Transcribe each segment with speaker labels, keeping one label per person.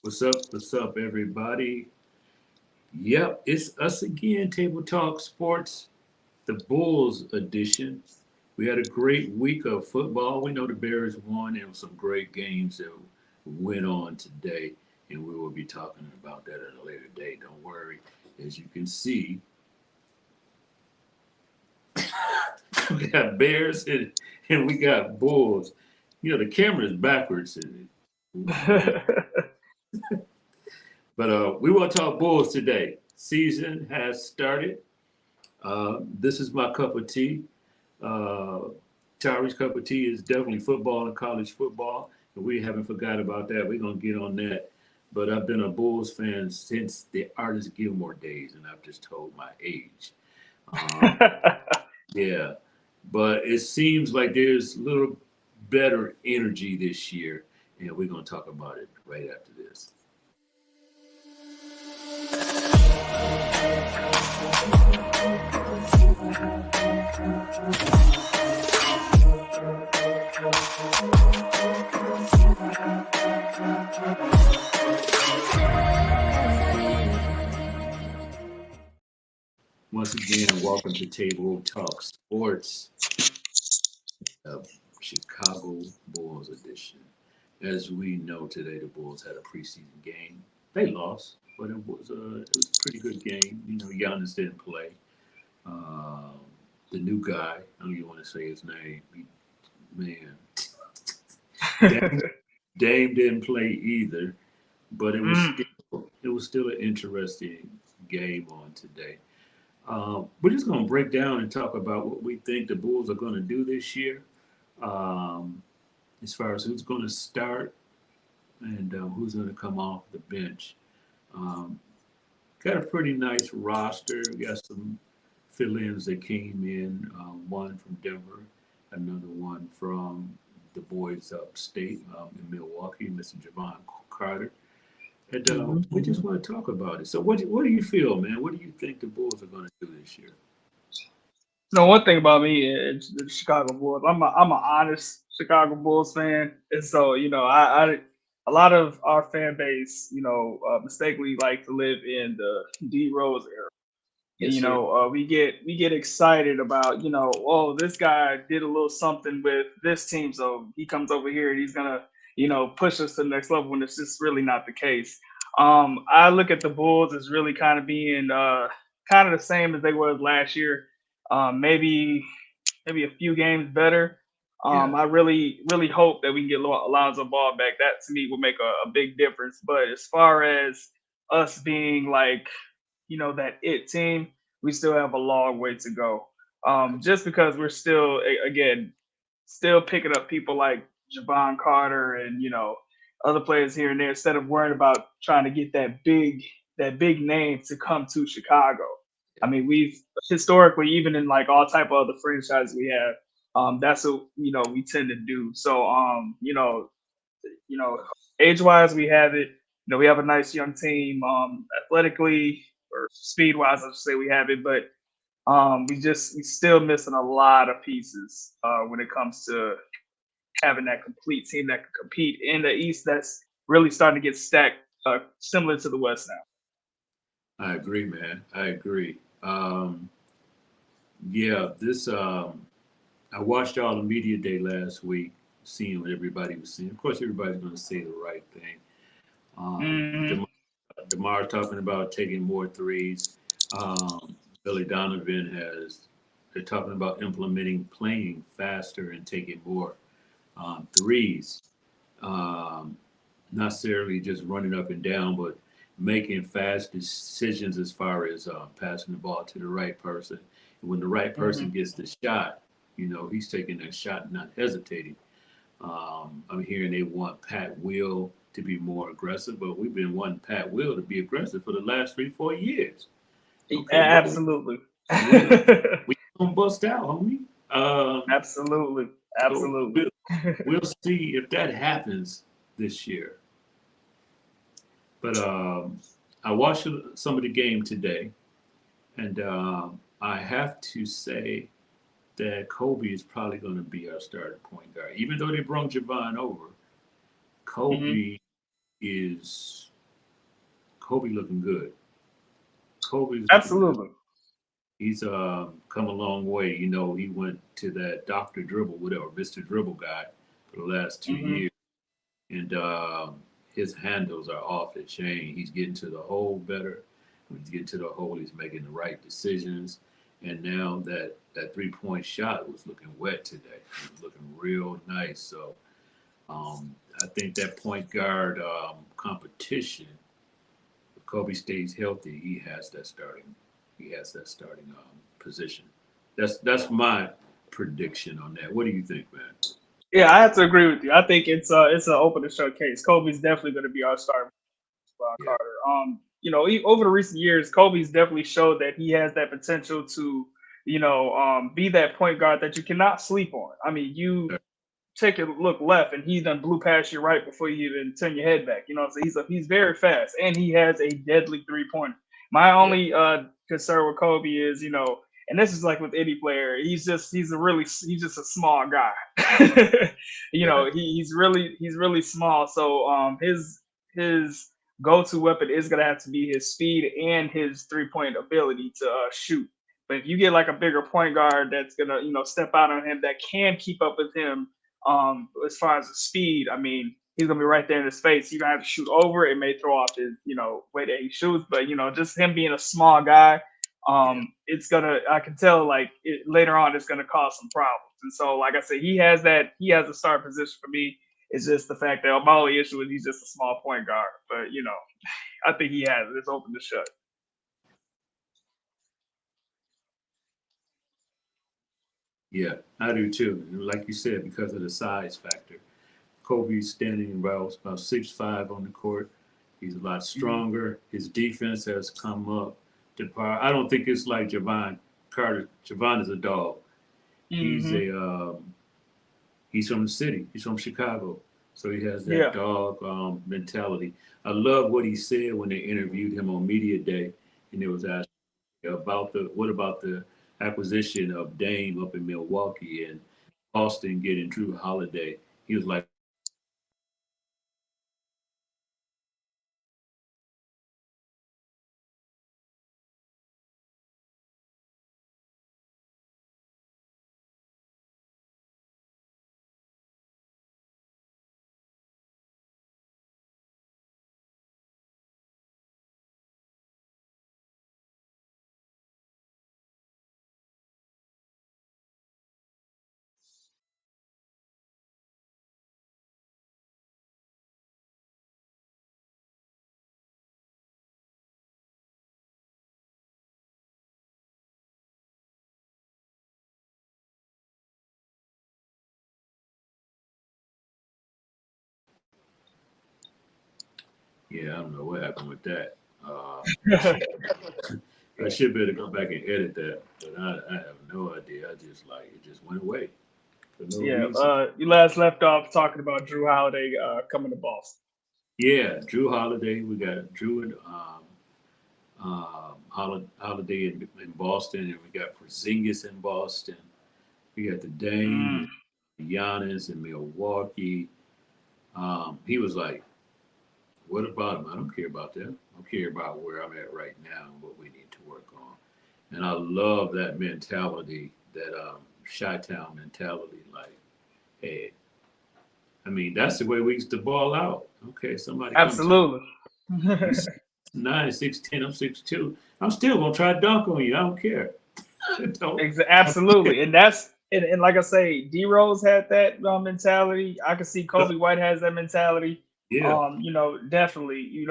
Speaker 1: What's up? What's up, everybody? Yep, it's us again, Table Talk Sports, the Bulls edition. We had a great week of football. We know the Bears won. There were some great games that went on today, and we will be talking about that at a later date. Don't worry. As you can see, we got Bears and we got Bulls. You know, the camera is backwards. But we want to talk Bulls today. Season has started. This is my cup of tea. Uh, Tyree's cup of tea is definitely football and college football, and we haven't forgot about that. We're gonna get on that. But I've been a Bulls fan since the Artist Gilmore days, and I've just told my age. Um, yeah, but it seems like there's a little better energy this year, and we're gonna talk about it right after this. Once again, welcome to Table Talk Sports, of Chicago Bulls edition. As we know today, the Bulls had a preseason game. They lost, but it was a pretty good game. You know, Giannis didn't play. Um, the new guy, I don't even want to say his name. Man, Dame, Dame didn't play either, but
Speaker 2: Mm.
Speaker 1: it was still an interesting game on today. We're just going to break down and talk about what we think the Bulls are going to do this year. Um, as far as who's going to start and who's going to come off the bench. Um, got a pretty nice roster. We got some fill-ins that came in. One from Denver, another one from the boys upstate in Milwaukee, Mr. Javon Carter. And we just want to talk about it. So, what do you feel, man? What do you think the Bulls are going to do this year?
Speaker 2: One thing about me is the Chicago Bulls. I'm an honest Chicago Bulls fan, and so I a lot of our fan base, mistakenly like to live in the D Rose era. And
Speaker 1: Yes, sir.
Speaker 2: we get excited about oh, this guy did a little something with this team, so he comes over here and he's gonna push us to the next level. When it's just really not the case. I look at the Bulls as really kind of being kind of the same as they was last year. Maybe a few games better.
Speaker 1: Yeah.
Speaker 2: I really hope that we can get Alonzo Ball back. That to me would make a big difference. But as far as us being like that it team, we still have a long way to go. Just because we're still again still picking up people like Javon Carter and other players here and there instead of worrying about trying to get that big name to come to Chicago. I mean, we've historically, even in like all type of other franchises we have, that's what we tend to do. So, you know, age wise, we have it. We have a nice young team. Athletically or speed wise, I should say we have it, but we still missing a lot of pieces when it comes to having that complete team that can compete in the East. That's really starting to get stacked, similar to the West now.
Speaker 1: I agree, man. I agree. Yeah, this I watched all the media day last week, seeing what everybody was saying. Of course, everybody's going to say the right thing.
Speaker 2: Hmm.
Speaker 1: Demar talking about taking more threes. Billy Donovan has. They're talking about implementing playing faster and taking more threes. Um, not necessarily just running up and down, but making fast decisions as far as passing the ball to the right person. And when the right person
Speaker 2: Hmm.
Speaker 1: gets the shot, he's taking that shot and not hesitating. I'm hearing they want Pat Will to be more aggressive, but we've been wanting Pat Will to be aggressive for the last 3, 4 years. Okay,
Speaker 2: Absolutely.
Speaker 1: when we gonna bust out, homie?
Speaker 2: Absolutely.
Speaker 1: So
Speaker 2: Absolutely.
Speaker 1: we'll see if that happens this year. But I watched some of the game today, and I have to say that Kobe is probably going to be our starting point guard. Even though they brought Javon over,
Speaker 2: Hmm.
Speaker 1: Kobe is Kobe looking good. Kobe's looking good.
Speaker 2: Absolutely.
Speaker 1: He's come a long way. You know, he went to that Dr. Dribble, whatever, Mr. Dribble guy for the last 2 years.
Speaker 2: Hmm.
Speaker 1: And his handles are off the chain. He's getting to the hole better. When he's getting to the hole, he's making the right decisions. And now that 3 point shot was looking wet today. It was looking real nice. So I think that point guard competition, if Kobe stays healthy, he has that starting position. That's my prediction on that. What do you think, man?
Speaker 2: Yeah, I have to agree with you. I think it's an open and shut case. Kobe's definitely going to be our starter,
Speaker 1: Yeah,
Speaker 2: Carter. Over the recent years, Kobe's definitely showed that he has that potential to, be that point guard that you cannot sleep on. I mean, you take a look left and he done blew past you right before you even turn your head back. So he's very fast and he has a deadly 3 pointer. My
Speaker 1: yeah,
Speaker 2: only concern with Kobe is, and this is like with any player, he's just a small guy.
Speaker 1: yeah,
Speaker 2: He's really small. So his go-to weapon is gonna have to be his speed and his 3 point ability to shoot. But if you get like a bigger point guard that's gonna, step out on him, that can keep up with him, as far as the speed, I mean, he's gonna be right there in his face. You're gonna have to shoot over. It may throw off his, way that he shoots, but just him being a small guy,
Speaker 1: yeah.
Speaker 2: it's gonna. I can tell like later on, it's gonna cause some problems. And so, like I said, he has a start position for me. It's just the fact that my only issue is he's just a small point guard. But I think he has it. It's open to shut.
Speaker 1: Yeah, I do too. And like you said, because of the size factor. Kobe's standing about 6'5" on the court. He's a lot
Speaker 2: Hmm.
Speaker 1: stronger. His defense has come up to par. I don't think it's like Javon Carter. Javon is a dog. He's
Speaker 2: Hmm.
Speaker 1: a he's from the city. He's from Chicago, so he has that
Speaker 2: Yeah.
Speaker 1: dog mentality. I love what he said when they interviewed him on media day, and it was asked about the acquisition of Dame up in Milwaukee and Boston getting Drew Holiday. He was like, yeah, I don't know what happened with that. I should better go back and edit that, but I have no idea. I just like it just went away for no
Speaker 2: Yeah.
Speaker 1: reason.
Speaker 2: You last left off talking about Drew Holiday coming to Boston.
Speaker 1: Yeah, Drew Holiday. We got Drew and Holiday in Boston, and we got Porzingis in Boston. We got the Dame,
Speaker 2: Mm.
Speaker 1: Giannis in Milwaukee. He was like, "What about him? I don't care about that. I care about where I'm at right now and what we need to work on." And I love that mentality, that Chi-Town mentality. Like, hey, I mean, that's the way we used to ball out. Okay, somebody come to
Speaker 2: Absolutely.
Speaker 1: you 6'9", 6'10", I'm 6'2". I'm still gonna try to dunk on you. I don't care. don't. I don't care.
Speaker 2: Absolutely, and like I say, D Rose had that mentality. I can see Kobe White has that mentality.
Speaker 1: Yeah,
Speaker 2: Definitely,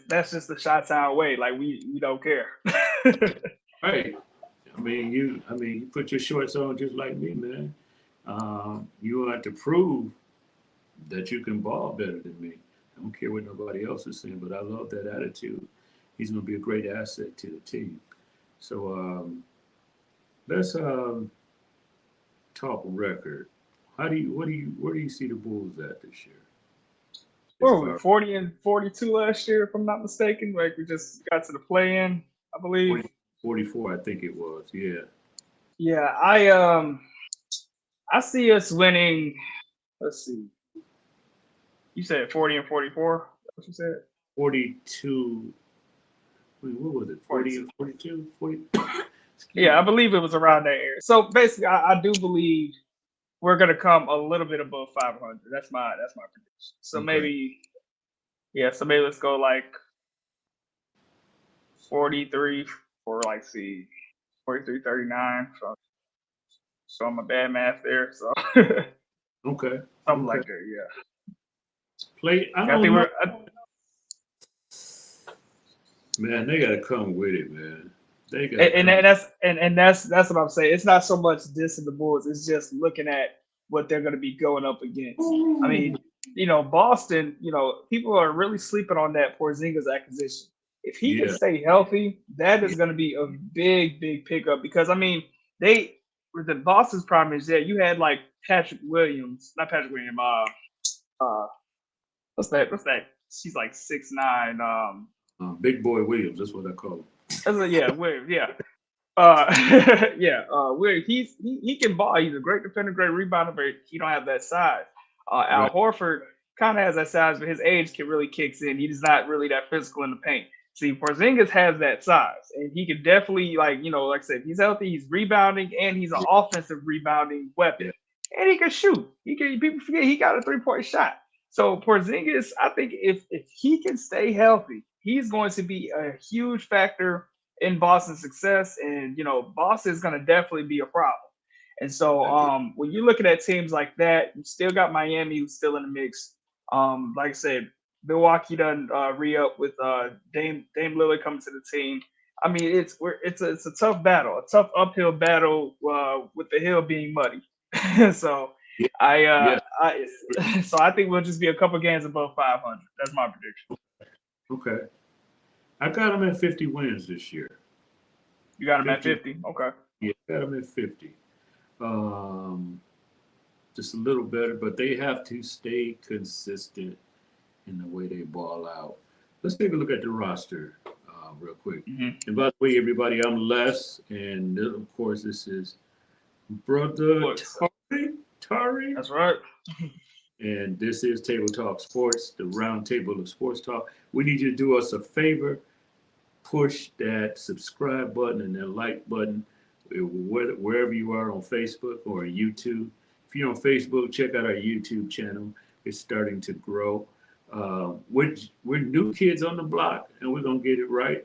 Speaker 2: that's just the shot town way. Like we don't care.
Speaker 1: right. I mean, you put your shorts on just like me, man. You have to prove that you can ball better than me. I don't care what nobody else is saying, but I love that attitude. He's going to be a great asset to the team. So let's talk record. Where do you see the Bulls at this year? As
Speaker 2: What were we,
Speaker 1: far
Speaker 2: 40 and 42 last year, if I'm not mistaken? Like we just got to the play in, I believe.
Speaker 1: 40, 44, I think it was. Yeah,
Speaker 2: Yeah, I see us winning. Let's see. You said 40 and 44. That's what you said?
Speaker 1: 42. Wait, what was it? 40
Speaker 2: 42.
Speaker 1: and 42? 40. Excuse
Speaker 2: Yeah, I
Speaker 1: me.
Speaker 2: believe it was around that area. So basically, I do believe we're gonna come a little bit above 500. That's my prediction. So
Speaker 1: Okay.
Speaker 2: maybe, yeah. So maybe let's go like 43 for like see 43-39. So I'm a bad math there. So
Speaker 1: Okay.
Speaker 2: something
Speaker 1: Okay.
Speaker 2: like that. Yeah.
Speaker 1: Play. I
Speaker 2: I think
Speaker 1: don't know.
Speaker 2: we're.
Speaker 1: Man, they got to come with it, man. They got to
Speaker 2: And,
Speaker 1: come.
Speaker 2: and that's what I'm saying. It's not so much dissing the Bulls. It's just looking at what they're going to be going up against. I
Speaker 1: Ooh.
Speaker 2: mean, Boston. People are really sleeping on that Porzingis acquisition. If he can
Speaker 1: Yeah.
Speaker 2: stay healthy, that
Speaker 1: Yeah.
Speaker 2: is going to be a big, big pickup. Because I mean, they with the Boston's problem is that you had like Patrick Williams, not Patrick Williams. What's that? What's that? She's like 6'9".
Speaker 1: Big boy Williams. That's what I call him.
Speaker 2: Yeah, Williams. Yeah. Yeah, where he can ball. He's a great defender, great rebounder, but he don't have that size. Al
Speaker 1: Right.
Speaker 2: Horford kind of has that size, but his age can really kicks in. He's not really that physical in the paint. See, Porzingis has that size, and he can definitely like I said, if he's healthy, he's rebounding, and he's an
Speaker 1: Yeah.
Speaker 2: offensive rebounding weapon,
Speaker 1: Yeah.
Speaker 2: and he can shoot. He can. People forget he got a 3-point shot. So Porzingis, I think if he can stay healthy, he's going to be a huge factor in Boston's success, and Boston is going to definitely be a problem. And so,
Speaker 1: I agree.
Speaker 2: when you're looking at teams like that, you still got Miami who's still in the mix. Like I said, Milwaukee done re-up with Dame Lillard coming to the team. I mean, it's a tough battle, a tough uphill battle with the hill being muddy. So
Speaker 1: Yeah.
Speaker 2: I uh
Speaker 1: Yeah.
Speaker 2: so I think we'll just be a couple games above 500. That's my prediction.
Speaker 1: Okay. I got them at 50 wins this year.
Speaker 2: You got him at
Speaker 1: 50.
Speaker 2: 50. Okay.
Speaker 1: Yeah, got them at 50. Um, just a little better, but they have to stay consistent in the way they ball out. Let's take a look at the roster real quick.
Speaker 2: Hmm.
Speaker 1: And by the way, everybody, I'm Les, and of course, this is Brother
Speaker 2: Looks.
Speaker 1: Tari,
Speaker 2: That's right.
Speaker 1: and this is Table Talk Sports, the round table of sports talk. We need you to do us a favor, push that subscribe button and that like button wherever you are on Facebook or YouTube. If you're on Facebook, check out our YouTube channel. It's starting to grow. We're new kids on the block, and we're gonna get it right.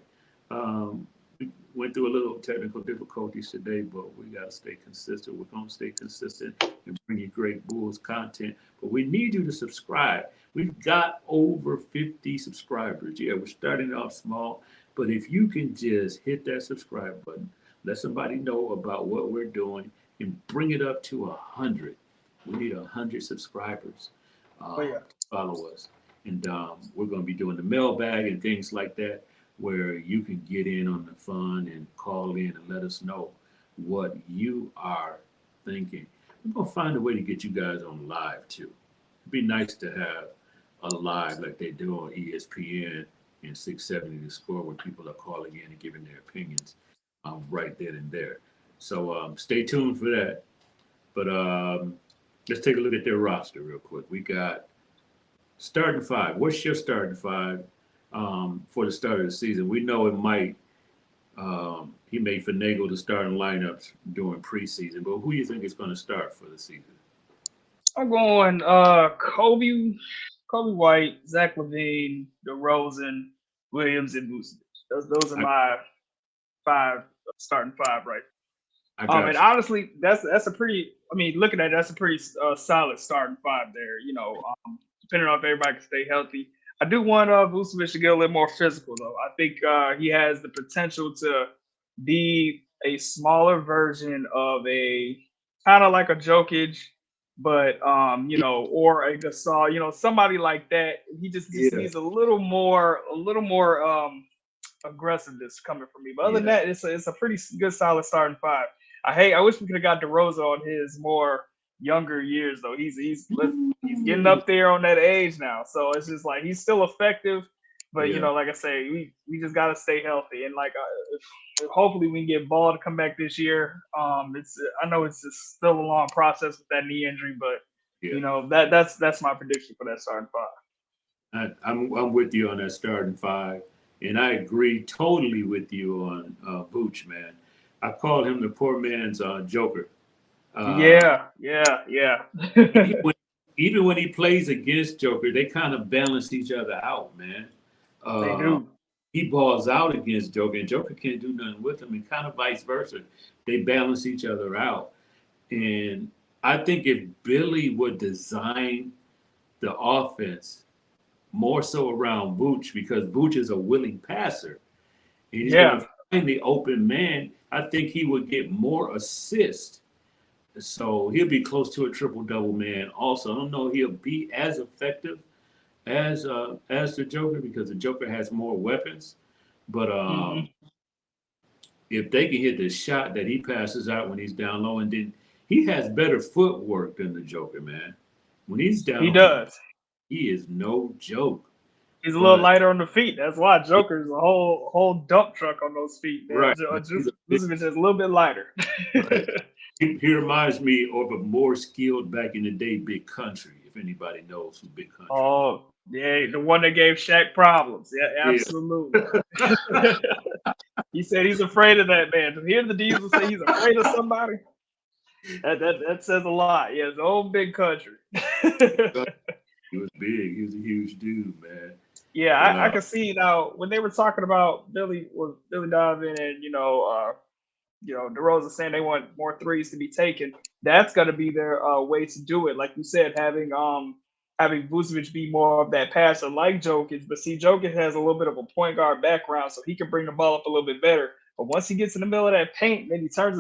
Speaker 1: We went through a little technical difficulties today, but we gotta stay consistent. We're gonna stay consistent and bring you great Bulls content. But we need you to subscribe. We've got over 50 subscribers. Yeah, we're starting off small, but if you can just hit that subscribe button, let somebody know about what we're doing, and bring it up to 100. We need 100 subscribers
Speaker 2: Oh yeah.
Speaker 1: to follow us. And we're going to be doing the mailbag and things like that, where you can get in on the fun and call in and let us know what you are thinking. We're going to find a way to get you guys on live too. It'd be nice to have a live like they do on ESPN and 670 The Score, where people are calling in and giving their opinions right then and there. So stay tuned for that. But let's take a look at their roster real quick. We got starting five. What's your starting five for the start of the season? We know it might. He may finagle the starting lineups during preseason, but who do you think is going to start for the season?
Speaker 2: I'm going Kobe White, Zach Levine, DeRozan, Williams, and Vucevic. Those are
Speaker 1: I,
Speaker 2: my five starting five right.
Speaker 1: I
Speaker 2: And
Speaker 1: got you.
Speaker 2: honestly, that's a pretty. I mean, looking at it, that's a pretty solid starting five there. Depending on if everybody can stay healthy. I do want Vucevic to get a little more physical though. I think he has the potential to be a smaller version of a kind of like a Jokic, but or a Gasol, somebody like that. He just
Speaker 1: Yeah,
Speaker 2: needs a little more aggressiveness coming from me. But other than
Speaker 1: yeah,
Speaker 2: that, it's a pretty good solid starting five. I wish we could have got DeRozan on his more younger years though. He's getting
Speaker 1: Ooh,
Speaker 2: up there on that age now, so it's just like he's still effective. But
Speaker 1: yeah,
Speaker 2: like I say, we just gotta stay healthy and if hopefully we can get Ball to come back this year. I know it's just still a long process with that knee injury, but
Speaker 1: Yeah.
Speaker 2: That's my prediction for that starting five.
Speaker 1: I'm with you on that starting five, and I agree totally with you on Vooch, man. I call him the poor man's Joker. Uh,
Speaker 2: Yeah, yeah, yeah.
Speaker 1: even when, even when he plays against Joker, they kind of balance each other out, man.
Speaker 2: They
Speaker 1: Uh,
Speaker 2: do.
Speaker 1: he balls out against Joker, and Joker can't do nothing with him, and kind of vice versa. They balance each other out. And I think if Billy would design the offense more so around Vooch, because Vooch is a willing passer, and he's going
Speaker 2: Yeah,
Speaker 1: to find the open man, I think he would get more assists. So he'll be close to a triple double man. Also, I don't know he'll be as effective as the Joker because the Joker has more weapons. But
Speaker 2: hmm
Speaker 1: if they can hit the shot that he passes out when he's down low, and then he has better footwork than the Joker, man. When he's down
Speaker 2: he
Speaker 1: on the,
Speaker 2: does.
Speaker 1: he is no joke.
Speaker 2: He's a little
Speaker 1: But
Speaker 2: lighter on the feet. That's why Joker's a whole dump truck on those feet. Man,
Speaker 1: right, man, he's a big
Speaker 2: Vucevic is a little bit lighter.
Speaker 1: right. He reminds me of a more skilled back in the day, Big Country. If anybody knows who Big Country
Speaker 2: Oh, yeah, the one that gave Shaq problems. Yeah,
Speaker 1: is.
Speaker 2: absolutely. He said he's afraid of that man. To hear the Diesel say he's afraid of somebody, that says a lot. Yeah, it's old big country.
Speaker 1: Yeah. He was big. He was a huge dude, man.
Speaker 2: Yeah,
Speaker 1: But
Speaker 2: I can see now when they were talking about Billy Donovan and DeRozan saying they want more threes to be taken. That's going to be their way to do it. Like you said, having Vucevic be more of that passer like Jokic, but see, Jokic has a little bit of a point guard background, so he can bring the ball up a little bit better. But once he gets in the middle of that paint, then he turns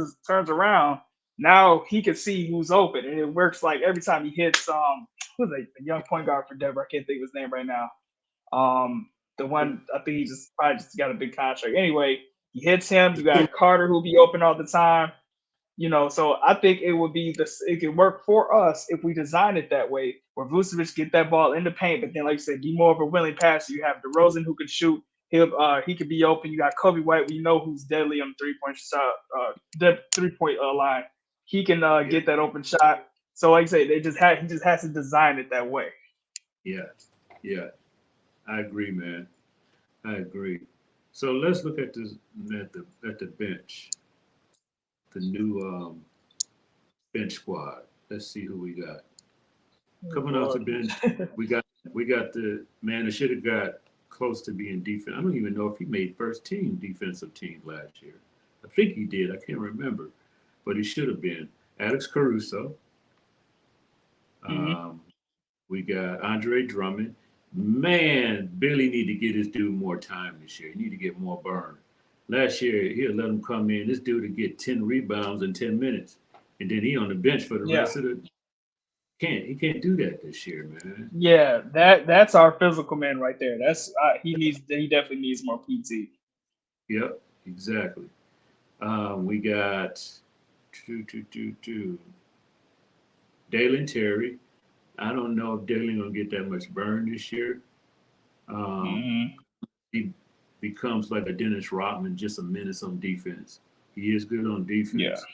Speaker 2: around. Now he can see who's open, and it works like every time he hits who's the young point guard for Denver? I can't think of his name right now. The one I think he just probably just got a big contract. Anyway, he hits him. You got Carter who'll be open all the time. So I think it would be this. It can work for us if we design it that way, where Vucevic get that ball in the paint, but then, like you said, be more of a willing passer. You have DeRozan who can shoot. He could be open. You got Kobe White. We know who's deadly on the 3-point shot, the 3-point line. He can
Speaker 1: yeah,
Speaker 2: get that open shot. So, like I say, he just has to design it that way.
Speaker 1: yeah, yeah. I agree, man. I agree. So let's look at this at the bench, the new bench squad. Let's see who we got
Speaker 2: Oh,
Speaker 1: coming off the
Speaker 2: Lord.
Speaker 1: bench. We got we got the man that should have got close to being defense. I don't even know if he made first team defensive team last year. I think he did. I can't remember, but he should have been. Alex Caruso.
Speaker 2: hmm
Speaker 1: Um, we got Andre Drummond. Man, Billy need to get this dude more time this year. He need to get more burn. Last year, he'll let him come in. This dude would get 10 rebounds in 10 minutes. And then he on the bench for the
Speaker 2: Yeah.
Speaker 1: rest of the he can't do that this year, man.
Speaker 2: Yeah, that's our physical man right there. That's he definitely needs more PT.
Speaker 1: Yep, exactly. We got two. Dalen Terry. I don't know if Dalen gonna get that much burn this year. Um,
Speaker 2: hmm
Speaker 1: he becomes like a Dennis Rodman, just a menace on defense. He is good on
Speaker 2: Yeah.
Speaker 1: defense.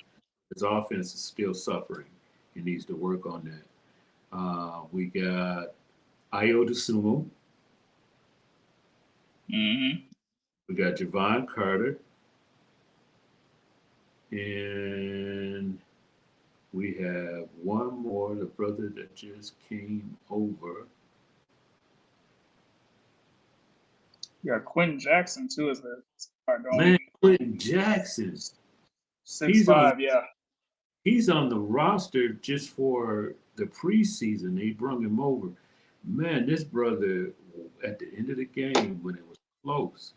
Speaker 1: His offense is still suffering. He needs to work on that. We got Io DeSumo.
Speaker 2: hmm
Speaker 1: We got Javon Carter. And we have one more, the brother that just came over.
Speaker 2: You got Quentin Jackson too as a start, don't
Speaker 1: Man,
Speaker 2: we?
Speaker 1: Quentin Jackson.
Speaker 2: Six
Speaker 1: He's on
Speaker 2: five, yeah.
Speaker 1: he's on the roster just for the preseason. They brought him over. Man, this brother at the end of the game when it was close,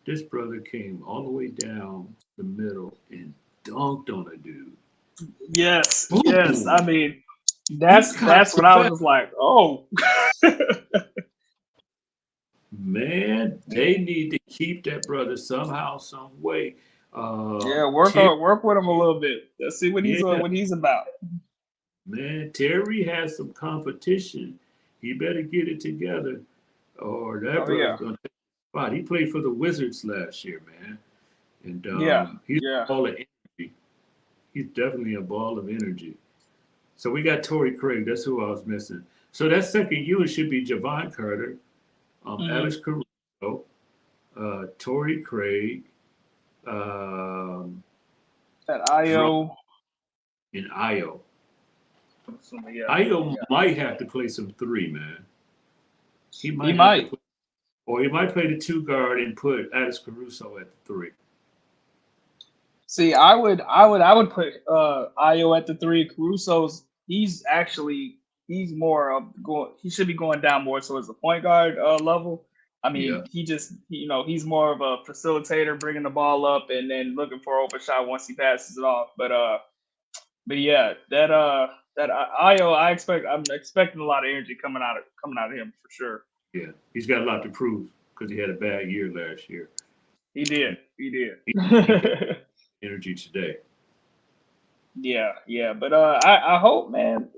Speaker 1: this brother came all the way down the middle and dunked on a dude.
Speaker 2: Yes, yes. I
Speaker 1: Boom!
Speaker 2: mean,
Speaker 1: He caught
Speaker 2: that's
Speaker 1: the
Speaker 2: when I was
Speaker 1: back.
Speaker 2: just like, oh.
Speaker 1: Man, they need to keep that brother somehow, some way.
Speaker 2: Yeah,
Speaker 1: Terry,
Speaker 2: work with him a little bit. Let's see
Speaker 1: yeah,
Speaker 2: what he's about.
Speaker 1: man, Terry has some competition. He better get it together, or that
Speaker 2: Oh
Speaker 1: brother's
Speaker 2: yeah,
Speaker 1: gonna take a spot. He played for the Wizards last year, man, and
Speaker 2: yeah,
Speaker 1: he's
Speaker 2: yeah.
Speaker 1: a ball of energy. He's definitely a ball of energy. So we got Torrey Craig. That's who I was missing. So that second unit should be Javon Carter,
Speaker 2: Hmm.
Speaker 1: Alex Caruso, Torrey Craig, um,
Speaker 2: That
Speaker 1: Drum,
Speaker 2: IO.
Speaker 1: and Io.
Speaker 2: Yeah,
Speaker 1: Io
Speaker 2: yeah.
Speaker 1: might have to play some three, man. He
Speaker 2: He
Speaker 1: might have to
Speaker 2: might.
Speaker 1: play, or he might play the two guard and put Alex Caruso at the three.
Speaker 2: See, I would put Io at the three. Caruso's he's more of going. He should be going down more towards the point guard level. I
Speaker 1: Yeah,
Speaker 2: mean, he's more of a facilitator, bringing the ball up and then looking for open shot once he passes it off. But yeah, that Io, I'm expecting a lot of energy coming out of him for sure.
Speaker 1: yeah. He's got a lot to prove because he had a bad year last year.
Speaker 2: He did,
Speaker 1: And
Speaker 2: he
Speaker 1: he got
Speaker 2: did.
Speaker 1: energy today.
Speaker 2: Yeah, yeah, but I hope, man,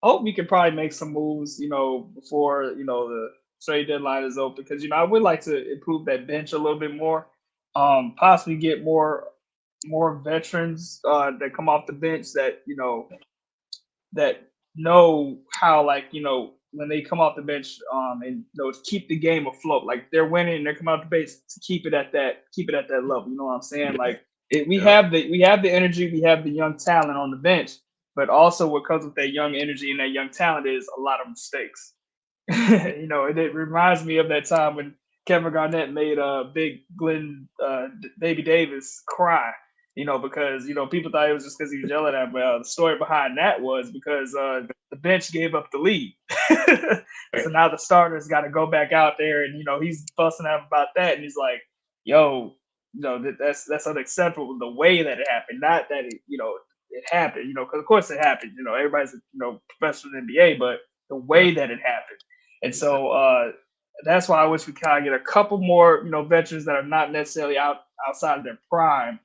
Speaker 2: hope we can probably make some moves, before the trade deadline is open, because I would like to improve that bench a little bit more, possibly get more veterans that come off the bench that know how, like, when they come off the bench, and to keep the game afloat, like they're winning, they're coming off the bench to keep it at that level. You know what I'm saying?
Speaker 1: Yeah,
Speaker 2: Like we
Speaker 1: yeah,
Speaker 2: have the energy, we have the young talent on the bench, but also what comes with that young energy and that young talent is a lot of mistakes. And it reminds me of that time when Kevin Garnett made big Glenn Baby Davis cry. Because people thought it was just because he was yelling at him. Well, the story behind that was because the bench gave up the lead, so
Speaker 1: right.
Speaker 2: now the starters got to go back out there, and he's busting at him about that, and he's like, "Yo, that's unacceptable. The way that it happened, not that it happened. Because of course it happened. Everybody's professional in the NBA, but the
Speaker 1: Yeah,
Speaker 2: way that it happened." And
Speaker 1: exactly.
Speaker 2: so that's why I wish we kind of get a couple more, veterans that are not necessarily outside of their prime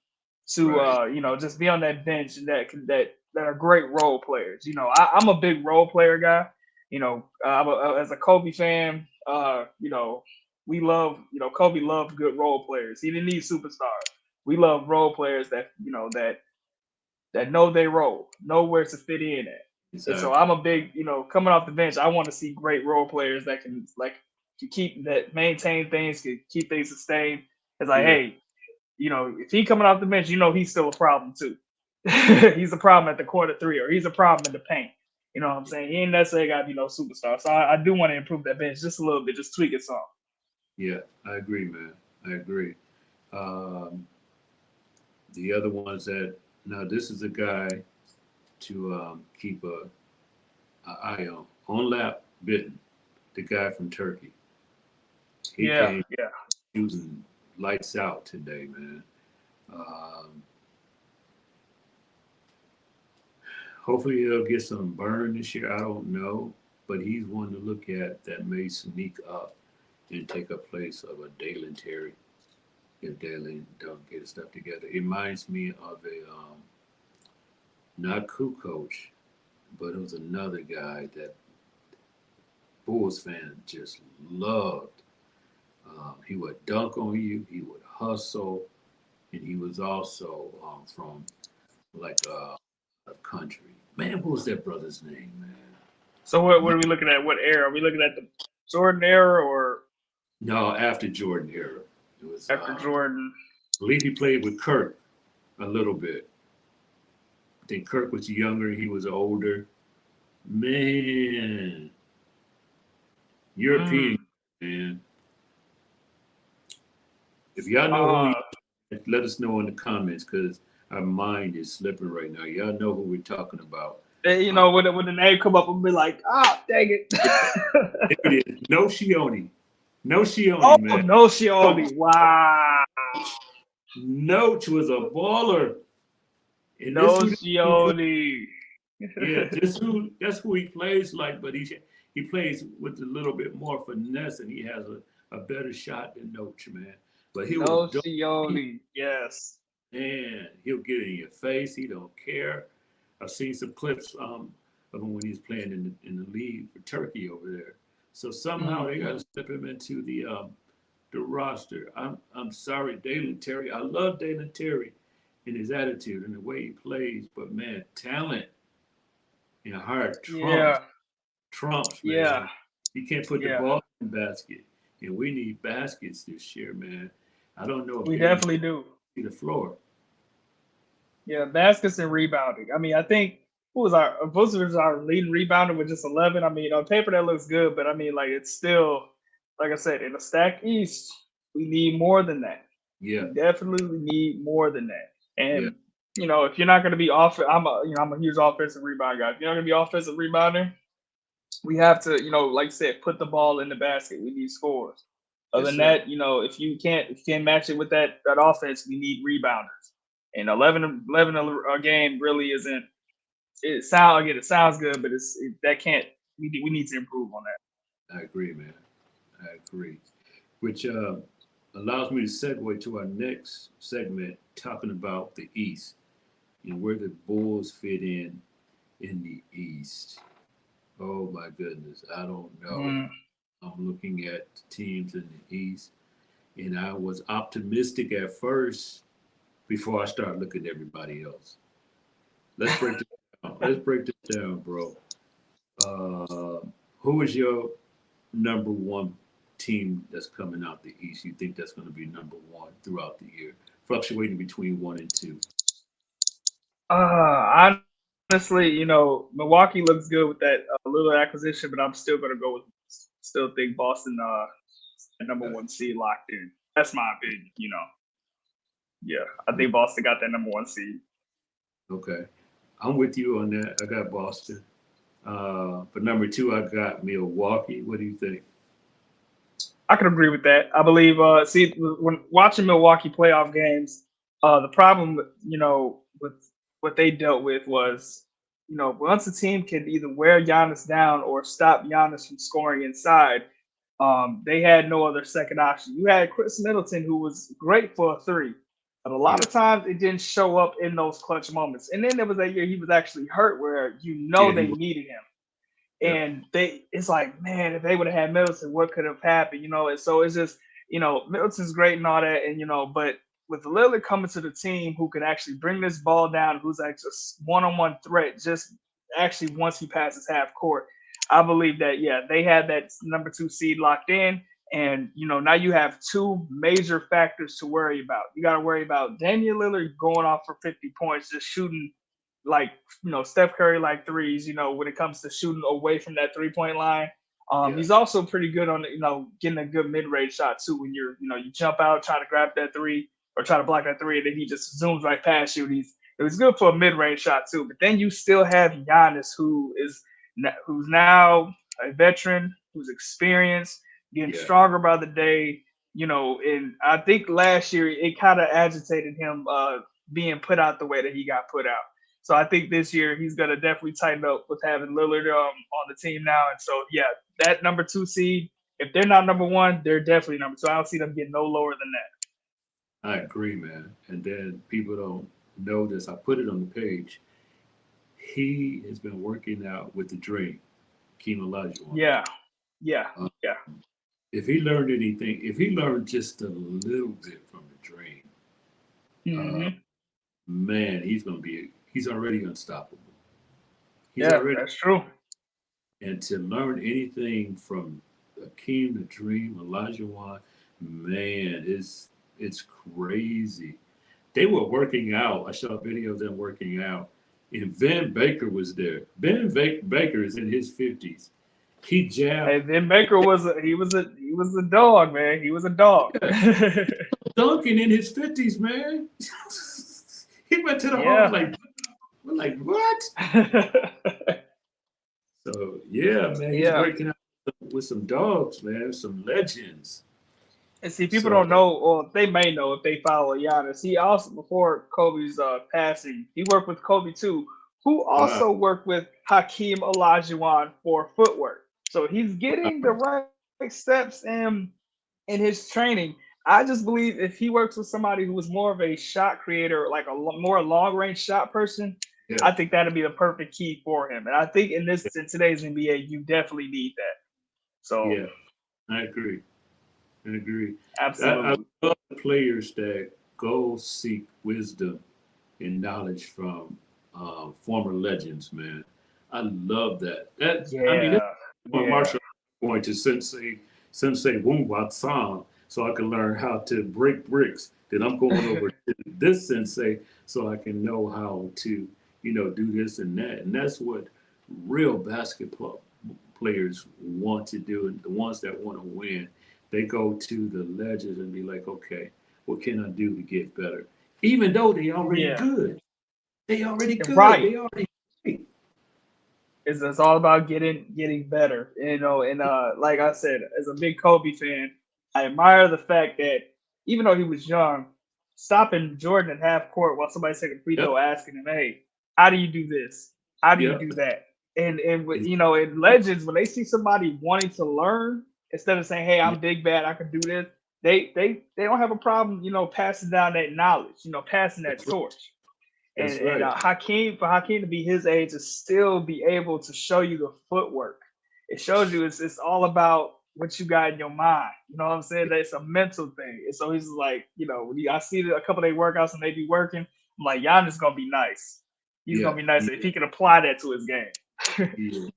Speaker 2: to,
Speaker 1: Right.
Speaker 2: just be on that bench and that are great role players. I'm a big role player guy. As a Kobe fan, we love, Kobe loved good role players. He didn't need superstars. We love role players that know their role, know where to fit in at. And so
Speaker 1: Exactly.
Speaker 2: I'm a big, coming off the bench, I want to see great role players that can maintain things, can keep things sustained. It's like,
Speaker 1: Yeah.
Speaker 2: hey, if he coming off the bench, he's still a problem too. He's a problem at the quarter three, or he's a problem in the paint. You know what I'm saying? He ain't necessarily got to be no superstar. So I do want to improve that bench just a little bit, just tweak it some.
Speaker 1: Yeah. I agree, man. I agree. Um, the other ones that now this is a guy to keep a eye on lap bitten, the guy from Turkey. He
Speaker 2: Yeah,
Speaker 1: came
Speaker 2: yeah.
Speaker 1: shooting lights out today, man. Um, hopefully he'll get some burn this year. I don't know, but he's one to look at that may sneak up and take a place of a Dalen Terry if Dalen don't get his stuff together. It reminds me of a not Kukoc, but it was another guy that Bulls fans just loved. He would dunk on you. He would hustle, and he was also from like a country. Man, what was that brother's name, man?
Speaker 2: So what
Speaker 1: Man,
Speaker 2: are we looking at? What era? Are we looking at the Jordan era or
Speaker 1: no, after Jordan era, it was.
Speaker 2: after Jordan?
Speaker 1: I believe he played with Kirk a little bit. I think Kirk was younger. He was older. Man, European
Speaker 2: Mm.
Speaker 1: man. If y'all know who he
Speaker 2: Uh,
Speaker 1: is, let us know in the comments because our mind is slipping right now. Y'all know who we're talking about. Uh,
Speaker 2: when the name come up, I'll be like, ah, dang it.
Speaker 1: there it is. No Shioni. No
Speaker 2: Oh
Speaker 1: Shioni, man.
Speaker 2: no,
Speaker 1: Noach.
Speaker 2: Shioni. Wow.
Speaker 1: Noach was a baller. And this
Speaker 2: No,
Speaker 1: who he plays.
Speaker 2: Shioni.
Speaker 1: Yeah, that's who he plays like, but he plays with a little bit more finesse and he has a better shot than Noach, man. But he will
Speaker 2: No,
Speaker 1: dunk you,
Speaker 2: Shioni. Yes.
Speaker 1: man. He'll get in your face. He don't care. I've seen some clips of him when he's playing in the league for Turkey over there. So somehow they got
Speaker 2: Hmm.
Speaker 1: to slip him into the roster. I'm sorry, Dalen Terry. I love Dalen Terry and his attitude and the way he plays, but man, talent. and Hart
Speaker 2: Yeah.
Speaker 1: trumps,
Speaker 2: Yeah.
Speaker 1: man. You can't put the
Speaker 2: Yeah.
Speaker 1: ball in the basket, and we need baskets this year, man. I don't know if
Speaker 2: We
Speaker 1: Devin
Speaker 2: definitely do.
Speaker 1: see the floor.
Speaker 2: Yeah, baskets and rebounding. I mean, I think who was our Vucevic was our leading rebounder with just 11. I mean, on paper that looks good, but I mean, like it's still, like I said, in a stacked East, we need more than that.
Speaker 1: Yeah,
Speaker 2: We definitely need more than that.
Speaker 1: yeah,
Speaker 2: And if you're not going to be off, I'm a huge offensive rebound guy. If you're not going to be offensive rebounder, we have to, like I said, put the ball in the basket. We need scores. Other
Speaker 1: yes,
Speaker 2: than
Speaker 1: sir.
Speaker 2: that, if you can't match it with that offense, we need rebounders. And 11 a game really isn't. It sounds good, but that can't. We need to improve on that.
Speaker 1: I agree, man. I agree. Which allows me to segue to our next segment, talking about the East and where the Bulls fit in the East. Oh my goodness, I don't know.
Speaker 2: Mm.
Speaker 1: I'm looking at teams in the East, and I was optimistic at first before I start looking at everybody else. Let's break this down. Let's break this down, bro. Uh, who is your number one team that's coming out the East? You think that's going to be number one throughout the year, fluctuating between one and two?
Speaker 2: Honestly, Milwaukee looks good with that little acquisition, but I'm still gonna go with. Still think Boston, the number
Speaker 1: Okay.
Speaker 2: one seed locked in. That's my opinion. Yeah, I think Boston got that number one seed.
Speaker 1: Okay. I'm with you on that. I got Boston. For number two, I got Milwaukee. What do you think?
Speaker 2: I can agree with that. I believe. See, when watching Milwaukee playoff games, the problem, with what they dealt with was, once a team could either wear Giannis down or stop Giannis from scoring inside, they had no other second option. You had Chris Middleton, who was great for a three, but a lot
Speaker 1: Yeah.
Speaker 2: of times it didn't show up in those clutch moments. And then there was that year he was actually hurt, where
Speaker 1: Yeah, he
Speaker 2: they
Speaker 1: was.
Speaker 2: needed him.
Speaker 1: Yeah.
Speaker 2: And it's like, man, if they would have had Middleton, what could have happened? And so it's just, Middleton's great and all that, and but with Lillard coming to the team who can actually bring this ball down, who's like just one-on-one threat, just actually once he passes half court, I believe that they had that number two seed locked in, and now you have two major factors to worry about. You got to worry about Damian Lillard going off for 50 points, just shooting like Steph Curry like threes. When it comes to shooting away from that 3 point line,
Speaker 1: Yeah.
Speaker 2: he's also pretty good on getting a good mid range shot too. When you jump out trying to grab that three or try to block that three, and then he just zooms right past you. It was good for a mid range shot too. But then you still have Giannis, who's now a veteran, who's experienced, getting
Speaker 1: Yeah.
Speaker 2: stronger by the day. And I think last year it kind of agitated him being put out the way that he got put out. So I think this year he's gonna definitely tighten up with having Lillard on the team now. And so that number two seed, if they're not number one, they're definitely number two. I don't see them getting no lower than that.
Speaker 1: I agree, man. And then people don't know this. I put it on the page. He has been working out with the Dream, Keem Olajuwon.
Speaker 2: Yeah, yeah,
Speaker 1: Uh,
Speaker 2: yeah.
Speaker 1: if he learned anything, if he learned just a little bit from the Dream, uh,
Speaker 2: Hmm.
Speaker 1: man, he's already unstoppable. He's
Speaker 2: Yeah,
Speaker 1: already,
Speaker 2: that's true.
Speaker 1: and to learn anything from Akeem the Dream, Olajuwon, man, it's crazy. They were working out. I saw a video of them working out, and Van Baker was there. Baker is in his 50s. He jabbed,
Speaker 2: And then Baker was a dog, man. He was a dog.
Speaker 1: yeah, dunking in his 50s, man. He went to the hall
Speaker 2: Yeah.
Speaker 1: like, we're like, what? So yeah, man, he's
Speaker 2: Yeah.
Speaker 1: working out with some dogs, man, some legends.
Speaker 2: And see, people
Speaker 1: So
Speaker 2: don't know, or they may know if they follow Giannis. He also, before Kobe's passing, he worked with Kobe too, who
Speaker 1: wow,
Speaker 2: also worked with Hakeem Olajuwon for footwork. So he's getting the
Speaker 1: wow,
Speaker 2: right steps in his training. I just believe if he works with somebody who is more of a shot creator, like more long range shot person,
Speaker 1: yeah,
Speaker 2: I think that'd be the perfect key for him. And I think in today's NBA, you definitely need that. So
Speaker 1: yeah, I agree. I agree. I
Speaker 2: absolutely.
Speaker 1: love the players that go seek wisdom and knowledge from former legends, man. I love that. I mean, that's
Speaker 2: Yeah,
Speaker 1: my
Speaker 2: yeah,
Speaker 1: martial arts going to Sensei Wung Wat San so I can learn how to break bricks. Then I'm going over to this Sensei so I can know how to, do this and that. And that's what real basketball players want to do. And the ones that want to win, they go to the legends and be like, okay, what can I do to get better? Even though they already
Speaker 2: yeah.
Speaker 1: good. They already good.
Speaker 2: Right.
Speaker 1: They already great.
Speaker 2: It's all about getting better, and like I said, as a big Kobe fan, I admire the fact that even though he was young, stopping Jordan at half court while somebody's taking a free
Speaker 1: Yep.
Speaker 2: throw, asking him, "Hey, how do you do this? How do you
Speaker 1: Yep.
Speaker 2: do that?" And
Speaker 1: It's-
Speaker 2: in legends, when they see somebody wanting to learn, instead of saying, "Hey,
Speaker 1: yeah,
Speaker 2: I'm big bad, I can do this," they don't have a problem, passing down that knowledge, passing that
Speaker 1: that's right.
Speaker 2: torch. And
Speaker 1: That's
Speaker 2: and
Speaker 1: right.
Speaker 2: uh, Hakeem, for Hakeem to be his age, to still be able to show you the footwork, it shows you it's all about what you got in your mind. You know what I'm saying? That it's a mental thing. And so he's like, I see a couple of their workouts and they be working. I'm like, y'all just gonna be nice. He's
Speaker 1: Yeah,
Speaker 2: gonna be nice
Speaker 1: he
Speaker 2: if
Speaker 1: is.
Speaker 2: he can apply that to his game.
Speaker 1: He is.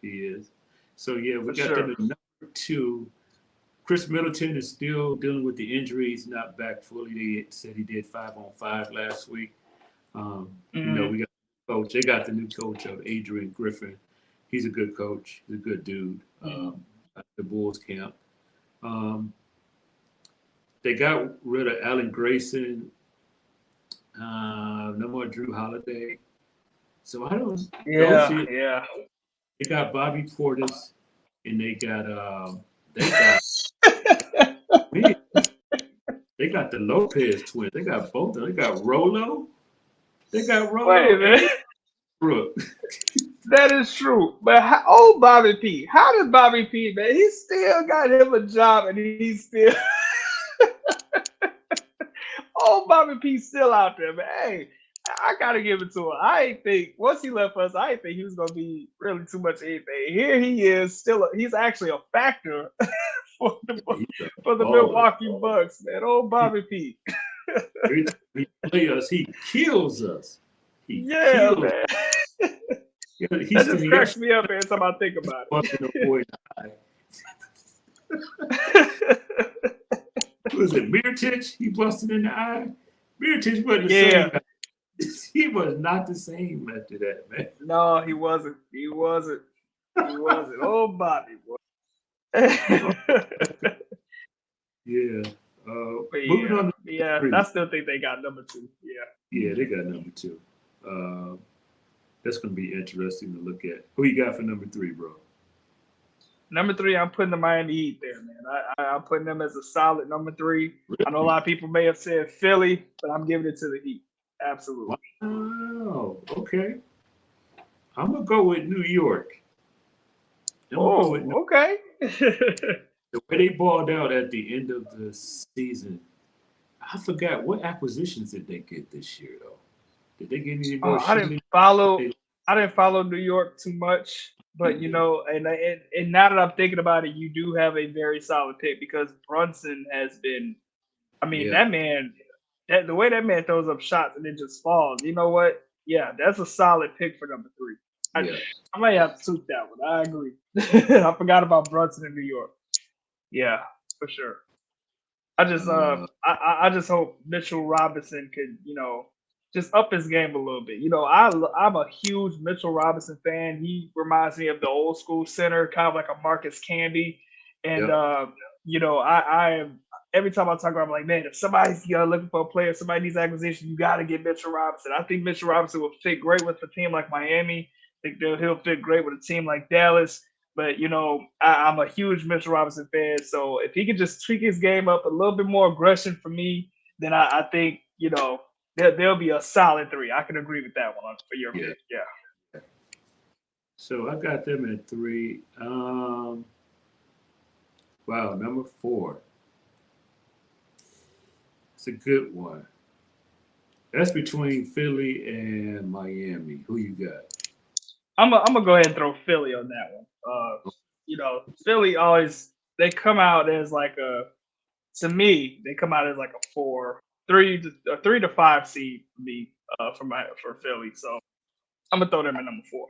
Speaker 1: He is. So yeah, we
Speaker 2: For
Speaker 1: got them
Speaker 2: sure.
Speaker 1: at number 2. Chris Middleton is still dealing with the injury. He's not back fully. They said he did 5-on-5 last week.
Speaker 2: Hmm.
Speaker 1: We got coach. They got the new coach of Adrian Griffin. He's a good coach. He's a good dude.
Speaker 2: Hmm.
Speaker 1: At the Bulls camp. Um, they got rid of Allen Grayson. No more Drew Holiday. So I don't
Speaker 2: Yeah,
Speaker 1: see it.
Speaker 2: yeah.
Speaker 1: They got Bobby Portis, and they got man, they got the Lopez twins. They got both of them. They got Rolo. They got
Speaker 2: Wait
Speaker 1: Rolo
Speaker 2: a minute.
Speaker 1: and Brooke.
Speaker 2: That is true. But old Bobby P, how does Bobby P, man? He still got him a job and he's still old Bobby P still out there, man. Hey, I gotta give it to him. I ain't think once he left us, I ain't think he was gonna be really too much anything. Here he is, he's actually a factor for the
Speaker 1: He's a
Speaker 2: for the
Speaker 1: baller.
Speaker 2: Milwaukee Bucks, man. Old Bobby P.
Speaker 1: Every time he play us, he kills us. He
Speaker 2: Yeah,
Speaker 1: kills.
Speaker 2: man.
Speaker 1: Yeah, he
Speaker 2: That
Speaker 1: said
Speaker 2: just cracks
Speaker 1: yesterday
Speaker 2: me up every time I think about
Speaker 1: busting a boy in the eye.
Speaker 2: it.
Speaker 1: Who was it? Miritich? He busted in the eye. Miritich wasn't the
Speaker 2: Yeah.
Speaker 1: same. He was not the same after that, man.
Speaker 2: No, he wasn't. He wasn't. He wasn't. Oh, Bobby boy.
Speaker 1: Oh,
Speaker 2: But
Speaker 1: yeah. Moving
Speaker 2: yeah,
Speaker 1: on to
Speaker 2: yeah.
Speaker 1: three.
Speaker 2: I still think they got number two. Yeah.
Speaker 1: Yeah, they got number 2. Uh, that's going to be interesting to look at. Who you got for number 3, bro?
Speaker 2: Number three, I'm putting the Miami Heat there, man. I'm putting them as a solid number three. I know a
Speaker 1: Really?
Speaker 2: lot of people may have said Philly, but I'm giving it to the Heat. Absolutely.
Speaker 1: Wow. Okay. I'm gonna go with New York. I'm gonna go with
Speaker 2: Oh, okay.
Speaker 1: the way they balled out at the end of the season. I forgot what acquisitions did they get this year, though. Did they get any more
Speaker 2: I didn't
Speaker 1: shooting?
Speaker 2: follow.
Speaker 1: They,
Speaker 2: I didn't follow New York too much, but
Speaker 1: yeah,
Speaker 2: and now that I'm thinking about it, you do have a very solid pick because Brunson has been. I mean,
Speaker 1: yeah,
Speaker 2: that man, the way that man throws up shots and it just falls. You know what? Yeah, that's a solid pick for number three. I,
Speaker 1: yeah.
Speaker 2: I might have to tweak that one. I agree. I forgot about Brunson in New York. Yeah, for sure.
Speaker 1: Uh,
Speaker 2: I just hope Mitchell Robinson could, just up his game a little bit. I'm a huge Mitchell Robinson fan. He reminds me of the old school center, kind of like a Marcus Camby. And
Speaker 1: yep.
Speaker 2: I am every time I talk about, it, I'm like, man, if somebody's looking for a player, somebody needs acquisition, you got to get Mitchell Robinson. I think Mitchell Robinson will fit great with a team like Miami. I think he'll fit great with a team like Dallas. But I'm a huge Mitchell Robinson fan, so if he could just tweak his game up a little bit more aggression for me, then I think there'll be a solid three. I can agree with that one for your
Speaker 1: Yeah.
Speaker 2: pick. Yeah.
Speaker 1: So I got them at 3. Wow, number 4. It's a good one. That's between Philly and Miami. Who you got?
Speaker 2: I'm gonna go ahead and throw Philly on that one. Philly always they come out as like to me they come out as like a four, a 3 to 5 seed for me for Philly. So I'm gonna throw them at number 4.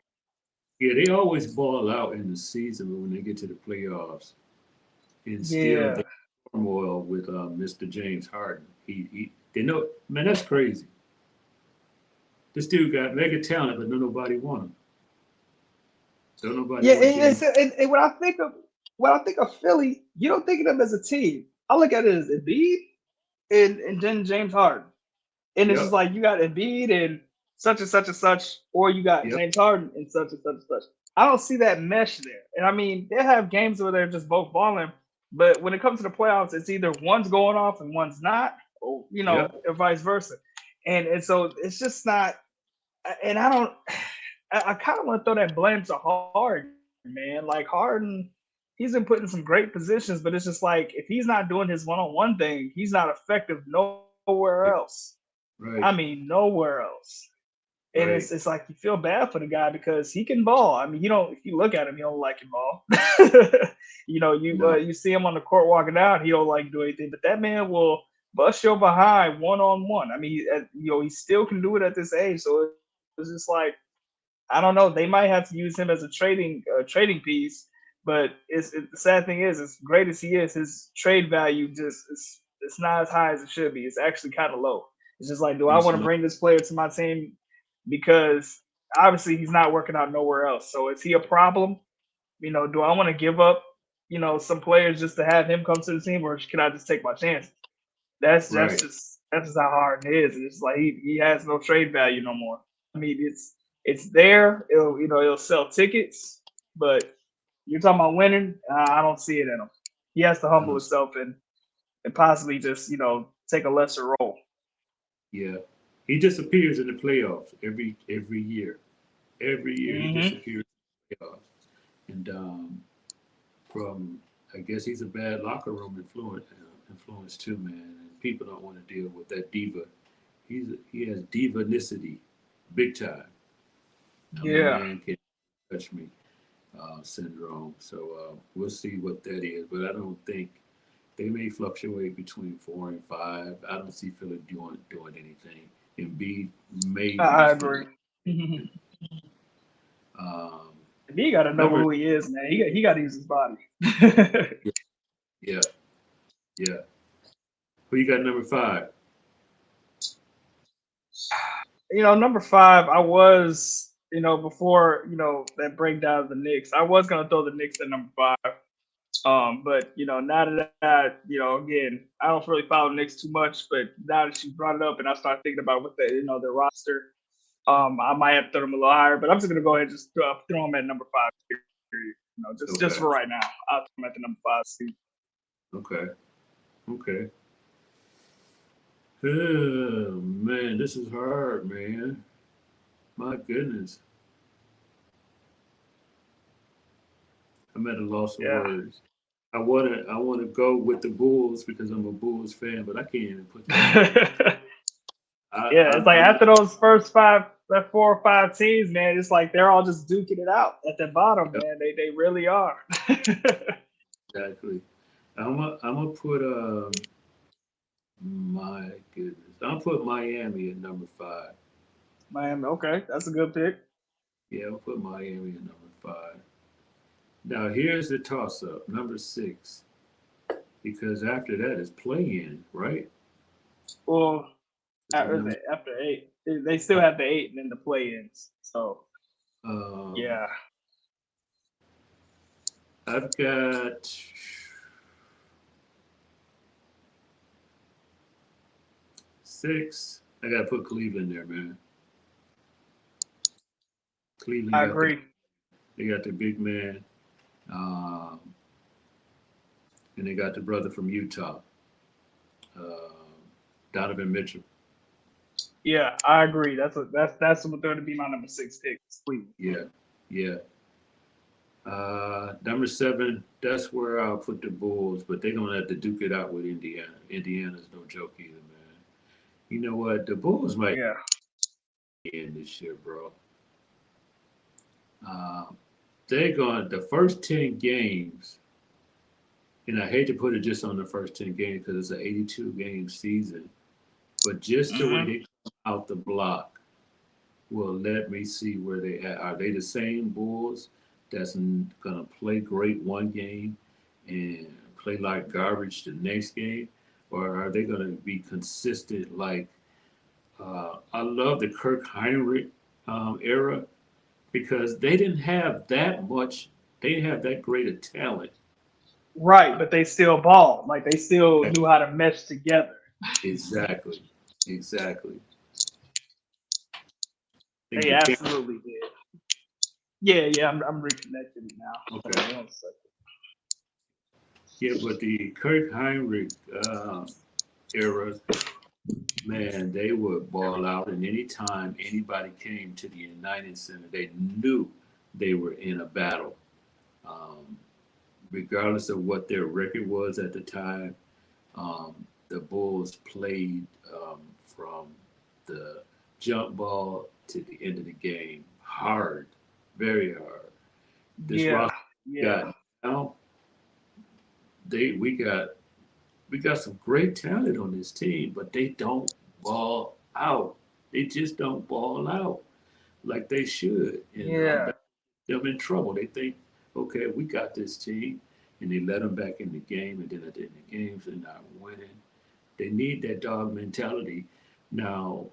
Speaker 1: Yeah, they always ball out in the season, but when they get to the playoffs, and still
Speaker 2: Yeah,
Speaker 1: they turmoil with Mr. James Harden. They know, man, that's crazy. This dude got mega talent, but nobody want him. Don't nobody
Speaker 3: Yeah,
Speaker 1: want James.
Speaker 3: and when I think of Philly, you don't think of them as a team. I look at it as Embiid and then James Harden, and it's just
Speaker 1: Yep,
Speaker 3: like you got Embiid and such, or you got
Speaker 1: yep,
Speaker 3: James Harden and such and such. I don't see that mesh there. And I mean, they have games where they're just both balling, but when it comes to the playoffs, it's either one's going off and one's not, or
Speaker 1: yep.
Speaker 3: or vice versa. And so it's just not. And I don't. I kind of want to throw that blame to Harden, man. Like Harden, he's been put in some great positions, but it's just like if he's not doing his one-on-one thing, he's not effective nowhere
Speaker 1: Right,
Speaker 3: else. I
Speaker 1: right,
Speaker 3: mean, nowhere else. And
Speaker 1: right.
Speaker 3: it's like you feel bad for the guy because he can ball. I mean, you don't if you look at him, you don't like him ball.
Speaker 1: No,
Speaker 3: You see him on the court walking out, he don't like do anything, but that man will bust your behind one on one. I mean, he still can do it at this age. So it's just like I don't know. They might have to use him as a trading piece, but the sad thing is, as great as he is, his trade value just it's not as high as it should be. It's actually kind of low. It's just like, do I
Speaker 1: it's
Speaker 3: want to
Speaker 1: not
Speaker 3: bring this player to my team because obviously he's not working out nowhere else. So is he a problem? Do I want to give up some players just to have him come to the team, or can I just take my chances?
Speaker 1: right.
Speaker 3: That's just how hard it is. It's like he has no trade value no more. I mean, it's there. It'll sell tickets, but you're talking about winning. I don't see it in him. He has to
Speaker 1: I
Speaker 3: humble
Speaker 1: don't.
Speaker 3: himself and possibly just take a lesser role.
Speaker 1: Yeah, he disappears in the playoffs every year. Every year he
Speaker 3: Hmm.
Speaker 1: disappears in the playoffs, and from I guess he's a bad locker room influence too, man. And people don't want to deal with that diva. He has divanicity, big time. I'm a
Speaker 3: Yeah.
Speaker 1: man, can't touch me syndrome. So we'll see what that is. But I don't think they may fluctuate between 4 and 5. I don't see Philly doing anything. Embiid may be
Speaker 3: I
Speaker 1: Philly.
Speaker 3: agree. And
Speaker 1: Um,
Speaker 3: he got to know
Speaker 1: number
Speaker 3: who he is, man. He got to use his body.
Speaker 1: yeah, yeah, yeah. Who you got number 5?
Speaker 3: Number five, I was, before, that breakdown of the Knicks, I was gonna throw the Knicks at number five. But now that again, I don't really follow Knicks too much, but now that you brought it up and I started thinking about what their roster, I might have to throw them a little higher, but I'm just gonna go ahead and just throw them at number five. Period. Just
Speaker 1: Okay,
Speaker 3: for right now, I'll throw them at the number five seed.
Speaker 1: okay, okay. Oh man, this is hard, man. My goodness, I'm at a loss of
Speaker 3: Yeah.
Speaker 1: words. I wanna go with the Bulls because I'm a Bulls fan, but I can't even put them in there.
Speaker 3: Yeah, it's like
Speaker 1: I'm
Speaker 3: after those first five, that 4 or 5 teams, man, it's like they're all just duking it out at the bottom,
Speaker 1: yep,
Speaker 3: man. They really are.
Speaker 1: exactly. I'm gonna put my goodness. I'll put Miami at number 5.
Speaker 3: Miami, okay, that's a good pick.
Speaker 1: Yeah, I'll put Miami at number 5. Now here's the toss up, number 6, because after that is play in, right?
Speaker 3: Well,
Speaker 1: Is it number
Speaker 3: after eight, they still have the eight and then the play-ins. So
Speaker 1: um
Speaker 3: yeah,
Speaker 1: I've got 6. I gotta put Cleveland there, man. Cleveland
Speaker 3: I
Speaker 1: got the
Speaker 3: agree.
Speaker 1: they got the big man, um, and they got the brother from Utah, uh, Donovan Mitchell.
Speaker 3: Yeah, I agree. That's what going to be my number six pick. Cleveland.
Speaker 1: Yeah, yeah. Number 7, that's where I'll put the Bulls, but they're gonna have to duke it out with Indiana. Indiana's no joke either, man. You know what? The Bulls might
Speaker 3: Yeah.
Speaker 1: end this year, bro. Uh, they're going the first 10 games, and I hate to put it just on the first 10 games because it's an 82 game season, but just the way
Speaker 3: Hmm.
Speaker 1: they come out the block, Well, let me see where they at. Are they the same Bulls that's gonna play great one game and play like garbage the next game, or are they gonna be consistent? Like I love the Kirk Heinrich era because they didn't have that much. They didn't have that great a talent.
Speaker 3: Right, but they still ball. Like they still knew how to mesh together.
Speaker 1: Exactly, exactly. I think
Speaker 3: They
Speaker 1: the camp.
Speaker 3: absolutely did. Yeah, yeah, I'm reconnected now. Hold
Speaker 1: Okay,
Speaker 3: on one second.
Speaker 1: yeah, but the Kirk Heinrich era, man, they would ball out, and anytime anybody came to the United Center, they knew they were in a battle, um, regardless of what their record was at the time. The Bulls played from the jump ball to the end of the game hard, very hard. This
Speaker 3: Yeah,
Speaker 1: roster
Speaker 3: yeah,
Speaker 1: got now they we got some great talent on this team, but they don't ball out. They just don't ball out like they should, and
Speaker 3: yeah.
Speaker 1: that them in trouble. They think, okay, we got this team, and they let them back in the game, and then at the end of the games, they're not winning. They need that dog mentality. Now,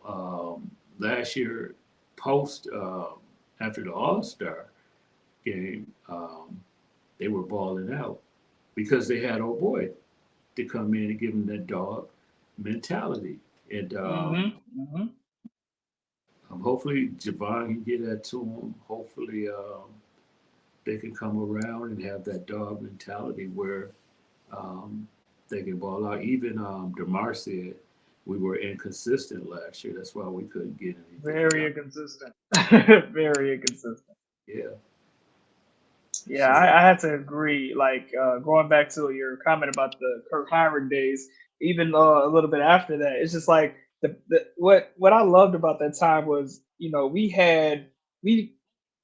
Speaker 1: last year, post after the All Star game, they were balling out because they had old boy to come in and give them that dog mentality. And
Speaker 3: Mm-hmm.
Speaker 1: hopefully Javon can get that to him. Hopefully they can come around and have that dog mentality where um, they can ball out. Even DeMar said we were inconsistent last year. That's why we couldn't get anything
Speaker 3: Very
Speaker 1: done.
Speaker 3: inconsistent. Very inconsistent.
Speaker 1: Yeah.
Speaker 3: Yeah,
Speaker 1: So
Speaker 3: I had to agree. Like going back to your comment about the Kirk Heinrich days, even a little bit after that, it's just like the what I loved about that time was we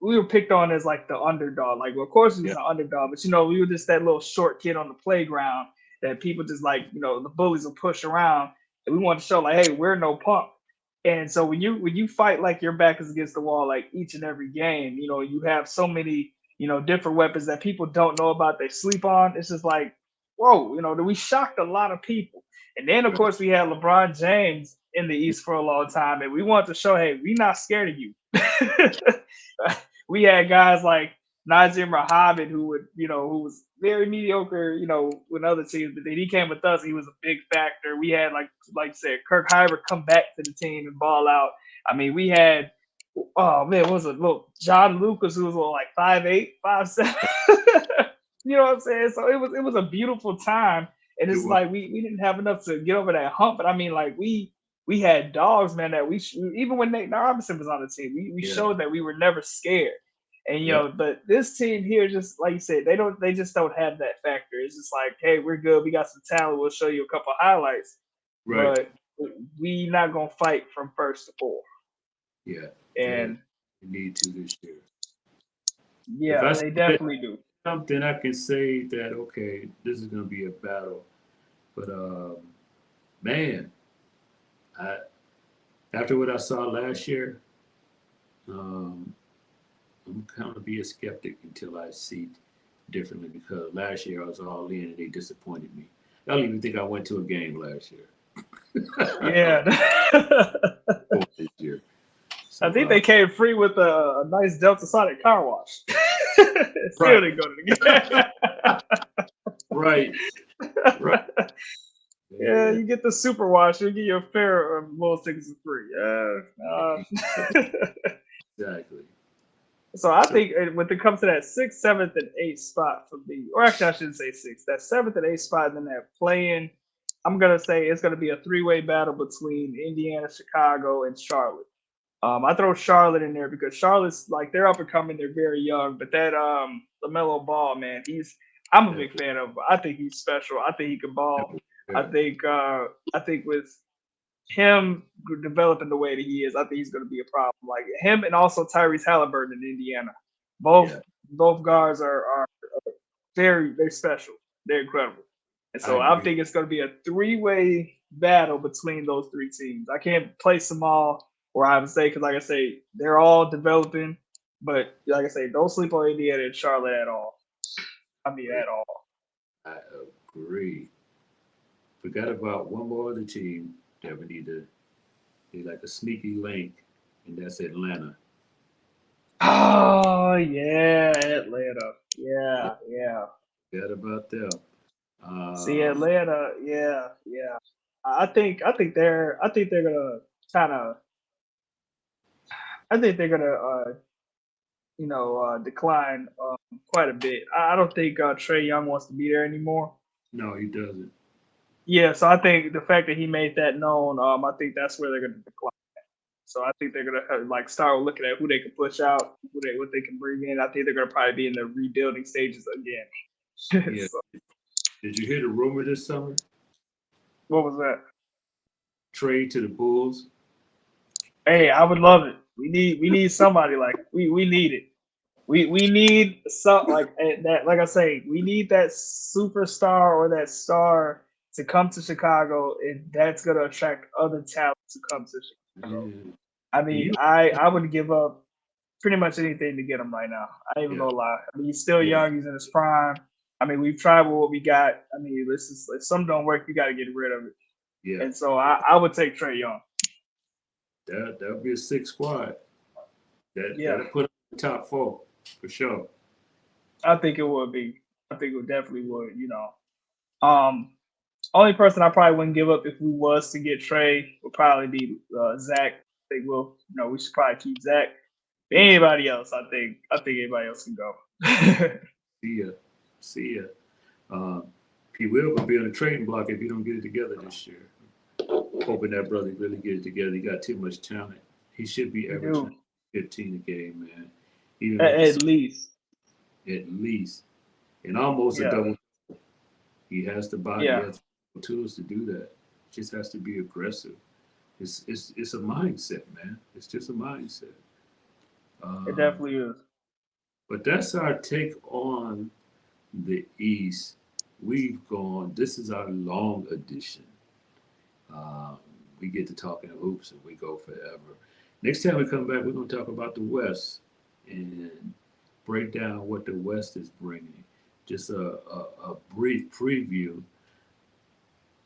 Speaker 3: we were picked on as like the underdog. Like, well, of course, we was
Speaker 1: yeah,
Speaker 3: an underdog, but we were just that little short kid on the playground that people just like the bullies will push around, and we wanted to show like, hey, we're no punk. And so when you fight like your back is against the wall, like each and every game, you have so many different weapons that people don't know about, they sleep on. It's just like, whoa, we shocked a lot of people. And then, of
Speaker 1: right.
Speaker 3: course, we had LeBron James in the East for a long time, and we wanted to show, hey, we not scared of you. We had guys like Nazir Muhammad, who was very mediocre, with other teams, but then he came with us. He was a big factor. We had like I said, Kirk Heinrich come back to the team and ball out. I mean, we had oh man, what was it? Look, John Lucas, who was like 5'8", 5'7". You know what I'm saying? So it was a beautiful time, and
Speaker 1: It
Speaker 3: it's
Speaker 1: was
Speaker 3: like we didn't have enough to get over that hump. But I mean, like we had dogs, man. That even when Nate Robinson was on the team, we
Speaker 1: yeah,
Speaker 3: showed that we were never scared. And
Speaker 1: yep,
Speaker 3: but this team here, just like you said, they just don't have that factor. It's just like, hey, we're good. We got some talent. We'll show you a couple highlights,
Speaker 1: right,
Speaker 3: but we not gonna fight from first to fourth.
Speaker 1: yeah, yeah.
Speaker 3: And
Speaker 1: We need to this year. If
Speaker 3: yeah,
Speaker 1: I
Speaker 3: they
Speaker 1: say
Speaker 3: definitely do.
Speaker 1: something, I can say that okay, this is going to be a battle. But man, I after what I saw last year, um, I'm kind of be a skeptic until I see differently because last year I was all in and they disappointed me. I don't even think I went to a game last year.
Speaker 3: Yeah.
Speaker 1: This year.
Speaker 3: I
Speaker 1: So
Speaker 3: think they came free with a nice Delta Sonic car wash. Still
Speaker 1: right,
Speaker 3: didn't go to the
Speaker 1: right, right.
Speaker 3: game. Yeah,
Speaker 1: Yeah,
Speaker 3: you get the super wash, you'll get your fair little tickets for free.
Speaker 1: exactly.
Speaker 3: So I
Speaker 1: So
Speaker 3: think when it comes to that sixth, seventh, and eighth spot for me, or actually I shouldn't say six, that seventh and eighth spot, and then that playing, I'm gonna say it's gonna be a three-way battle between Indiana, Chicago, and Charlotte. I throw Charlotte in there because Charlotte's like they're up and coming, they're very young, but that LaMelo Ball, man, I'm a
Speaker 1: that,
Speaker 3: big fan of him. I think he's special. I think he can
Speaker 1: that
Speaker 3: ball.
Speaker 1: was
Speaker 3: I
Speaker 1: fair.
Speaker 3: think with him developing the way that he is, I think he's going to be a problem. Like him and also Tyrese Halliburton in Indiana, both
Speaker 1: Yeah,
Speaker 3: both guards are very special. They're incredible, and
Speaker 1: I
Speaker 3: so I
Speaker 1: agree.
Speaker 3: think it's going to be a three-way battle between those three teams. I can't place them all or Iowa State, because like I say, they're all developing. But like I say, don't sleep on Indiana and Charlotte at all. I mean, at all.
Speaker 1: I agree. Forgot about one more other team that we need to be like a sneaky link, and that's Atlanta.
Speaker 3: Oh yeah, Atlanta. Yeah.
Speaker 1: Forgot about them.
Speaker 3: See
Speaker 1: Um,
Speaker 3: Atlanta. Yeah. I think they're gonna kind of. I think they're gonna decline quite a bit. I don't think Trey Young wants to be there anymore.
Speaker 1: no, he doesn't.
Speaker 3: Yeah, so I think the fact that he made that known, I think that's where they're gonna decline. So I think they're gonna like start looking at who they can push out, what they can bring in. I think they're gonna probably be in the rebuilding stages again.
Speaker 1: Yeah.
Speaker 3: So,
Speaker 1: Did you hear the rumor this summer?
Speaker 3: what was that?
Speaker 1: Trade to the Bulls.
Speaker 3: Hey, I would love it. We need somebody like we need it. We need some like that. Like I say, we need that superstar or that star to come to Chicago, and that's gonna attract other talent to come to Chicago.
Speaker 1: Yeah.
Speaker 3: I mean,
Speaker 1: You,
Speaker 3: I would give up pretty much anything to get him right now. I ain't even
Speaker 1: yeah,
Speaker 3: gonna lie. I mean, he's still
Speaker 1: yeah,
Speaker 3: young. He's in his prime. I mean, we've tried with what we got. I mean, this is if some don't work, you got to get rid of it.
Speaker 1: yeah.
Speaker 3: And so I would take Trey Young.
Speaker 1: That'll be a six squad.
Speaker 3: Yeah,
Speaker 1: That'll put up the top four for sure.
Speaker 3: I think it would be. I think it definitely would. Only person I probably wouldn't give up if we was to get Trey would probably be Zach. I think we should probably keep Zach.
Speaker 1: Yes.
Speaker 3: Anybody else, I think anybody else can go.
Speaker 1: See ya. See ya. P. Will gonna be on the trading block if he don't get it together this year. Hoping that brother really get it together. He got too much talent. He should be averaging 15 a game, man. Even with
Speaker 3: At least.
Speaker 1: at least, and almost a
Speaker 3: Yeah.
Speaker 1: double. He has the body, he
Speaker 3: Yeah.
Speaker 1: has the tools to do that. Just has to be aggressive. It's a mindset, man. It's just a mindset.
Speaker 3: It definitely is.
Speaker 1: But that's our take on the East. We've gone. This is our long edition. Um, we get to talking hoops and we go forever. Next time we come back, we're going to talk about the West and break down what the West is bringing. Just a brief preview.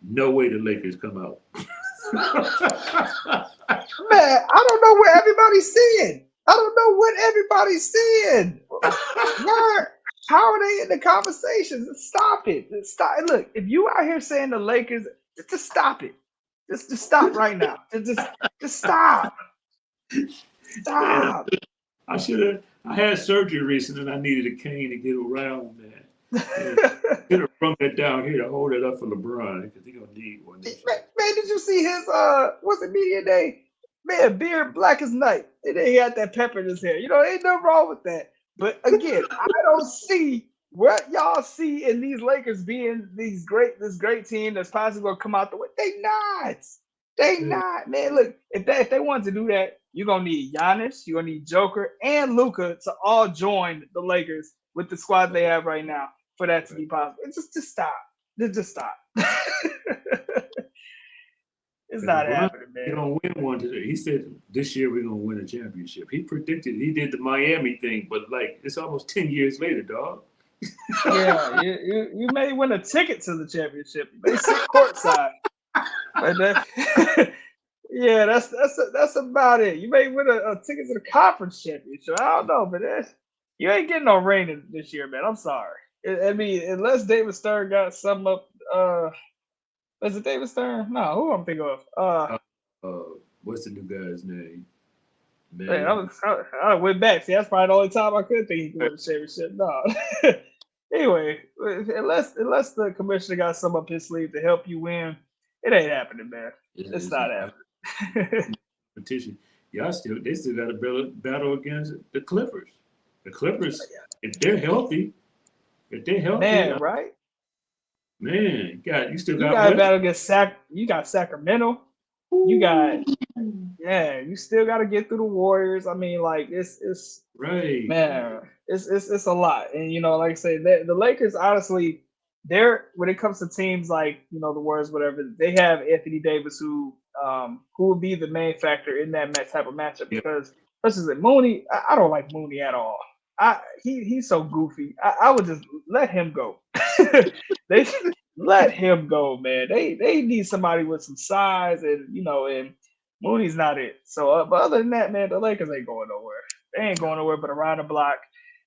Speaker 1: No way the Lakers come out.
Speaker 3: Man, I don't know what everybody's seeing. I don't know what everybody's seeing. How are they in the conversations? Stop it. Stop. Look, if you out here saying the Lakers, just stop it. Just stop right now. Just stop. Stop.
Speaker 1: I had surgery recently and I needed a cane to get around that. Should have brung that down here to hold it up for LeBron because he's gonna need one.
Speaker 3: Man, did you see his what's it, media day? Man, beard black as night. And then he had that pepper in his hair. Ain't nothing wrong with that. But again, I don't see what y'all see in these Lakers being this great team that's possibly gonna come out the way. They not. They not, man. Look, if they want to do that, you're gonna need Giannis, you're gonna need Joker and Luka to all join the Lakers with the squad they have right now for that to be possible. Just stop. Just stop. It's not
Speaker 1: LeBron,
Speaker 3: happening, man.
Speaker 1: He's gonna win one today. He said this year we're gonna win a championship. He predicted. He did the Miami thing, but like it's almost 10 years later, dog.
Speaker 3: Yeah, you may win a ticket to the championship. You may sit courtside. But yeah, that's about it. You may win a ticket to the conference championship. I don't know, but you ain't getting no rain this year, man. I'm sorry. I mean, unless David Stern got something up. Is it David Stern? No, who I'm thinking of?
Speaker 1: What's the new guy's name?
Speaker 3: Man, I went back. See, that's probably the only time I could think he could win the championship. No. Anyway, unless the commissioner got some up his sleeve to help you win, it ain't happening, man. It's not happening.
Speaker 1: Competition. They still got to battle against the Clippers. The Clippers, if they're healthy,
Speaker 3: Man, right?
Speaker 1: Man, you still
Speaker 3: You
Speaker 1: got
Speaker 3: got to battle against You got Sacramento. You got you still got to get through the Warriors. I mean, like it's
Speaker 1: right,
Speaker 3: man, it's a lot. And like I say, the Lakers honestly, they're when it comes to teams like the Warriors, whatever, they have Anthony Davis, who who will be the main factor in that type of matchup. Because versus Mooney, I don't like Mooney at all. He's so goofy. I would just let him go. They let him go, man. They need somebody with some size, and and Mooney's not it. So, but other than that, man, the Lakers ain't going nowhere. They ain't going nowhere but around the block,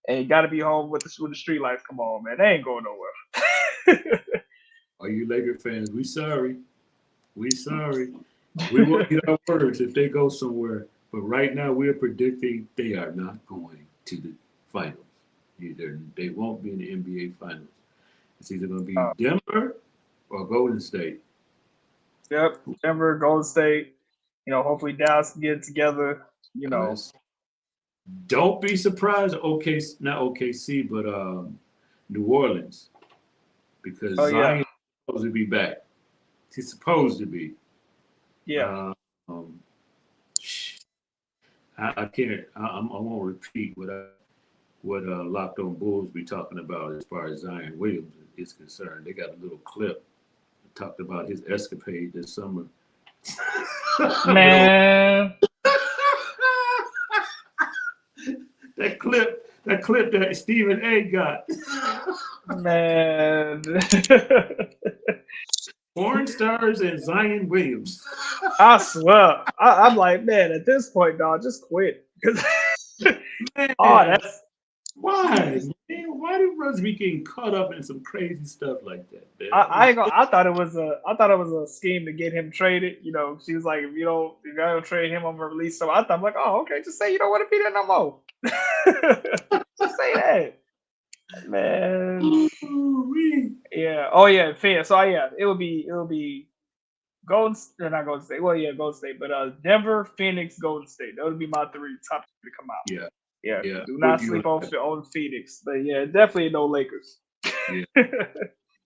Speaker 3: and you got to be home with the street lights. Come on, man, they ain't going nowhere.
Speaker 1: Are you Laker fans? We sorry. We sorry. We won't get our words if they go somewhere. But right now, we're predicting they are not going to the finals. They won't be in the NBA finals. It's either going to be Denver or Golden State.
Speaker 3: Yep, Denver, Golden State. Hopefully Dallas can get it together.
Speaker 1: Yes. Don't be surprised. Not OKC, but New Orleans, because Zion is supposed to be back. He's supposed to be.
Speaker 3: Yeah.
Speaker 1: I can't. I won't repeat what Locked On Bulls be talking about as far as Zion Williams is concerned. They got a little clip that talked about his escapade this summer.
Speaker 3: Man.
Speaker 1: that clip that Stephen A. got.
Speaker 3: Man.
Speaker 1: Porn stars and Zion Williams.
Speaker 3: I swear. I'm like, man, at this point, dog, just quit.
Speaker 1: Man,
Speaker 3: that's
Speaker 1: why? Man, why do brothers be getting caught up in some crazy stuff like that? Man?
Speaker 3: I thought it was a scheme to get him traded. She was like, if you don't trade him, I'm gonna release. So I'm like, oh, okay, just say you don't want to be there no more. Just say that, man. Yeah. Oh yeah, fair. So it will be Golden State. Well, yeah, Golden State, but Denver, Phoenix, Golden State. That would be my three top to come out. Yeah. Do not sleep on Phoenix, but yeah, definitely no Lakers.
Speaker 1: Yeah.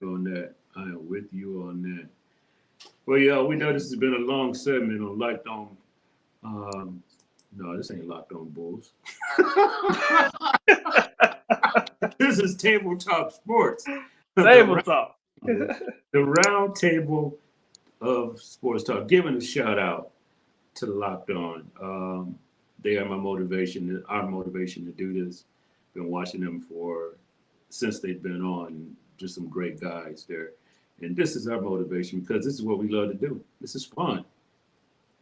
Speaker 1: On that, I am with you on that. Well, yeah, we know this has been a long segment on Locked On. No, this ain't Locked On Bulls. This is Table Talk Sports.
Speaker 3: Table Talk.
Speaker 1: The round table of sports talk. Giving a shout out to Locked On. They are my motivation, our motivation to do this. Been watching them since they've been on. Just some great guys there. And this is our motivation because this is what we love to do. This is fun.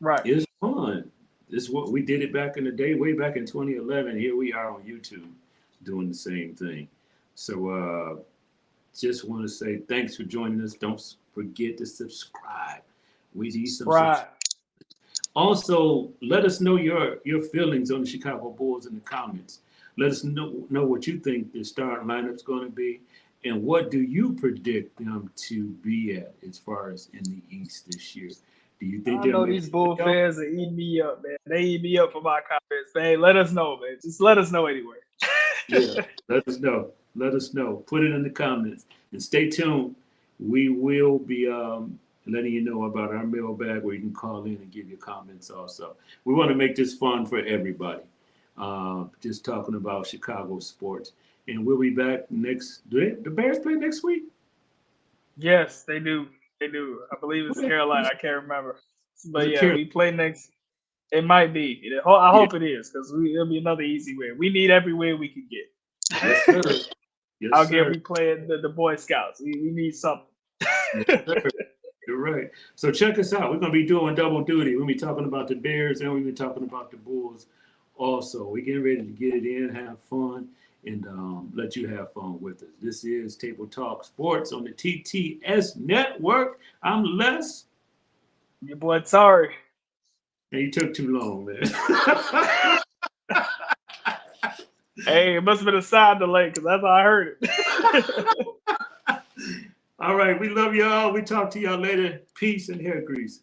Speaker 3: Right.
Speaker 1: It's fun. This is what we did it back in the day, way back in 2011. Here we are on YouTube doing the same thing. So just want to say thanks for joining us. Don't forget to subscribe. We need some subscribe. Also, let us know your feelings on the Chicago Bulls in the comments. Let us know what you think the starting lineup's going to be, and what do you predict them to be at as far as in the East this year? Do you think
Speaker 3: these Bull fans are eating me up, man? They eat me up for my comments, man. Let us know, man. Just let us know anyway.
Speaker 1: Yeah, let us know. Let us know. Put it in the comments, and stay tuned. We will be letting you know about our mailbag where you can call in and give your comments also. We want to make this fun for everybody. Just talking about Chicago sports. And we'll be back next. Do the Bears play next week?
Speaker 3: Yes, they do. They do. I believe it's Carolina. I can't remember. But yeah, we play next. It might be. I hope it is, because it'll be another easy win. We need every win we can get.
Speaker 1: Yes, sir. Yes,
Speaker 3: I'll get we playing the Boy Scouts. We need something.
Speaker 1: Yes, sir. You're right. So check us out. We're going to be doing double duty. We'll be talking about the Bears and we'll be talking about the Bulls also. We're getting ready to get it in, have fun, and let you have fun with us. This is Table Talk Sports on the TTS Network. I'm Les.
Speaker 3: Your boy Tari.
Speaker 1: And you took too long, man.
Speaker 3: Hey, it must have been a side delay because that's how I heard it.
Speaker 1: All right, we love y'all. We talk to y'all later. Peace and hair grease.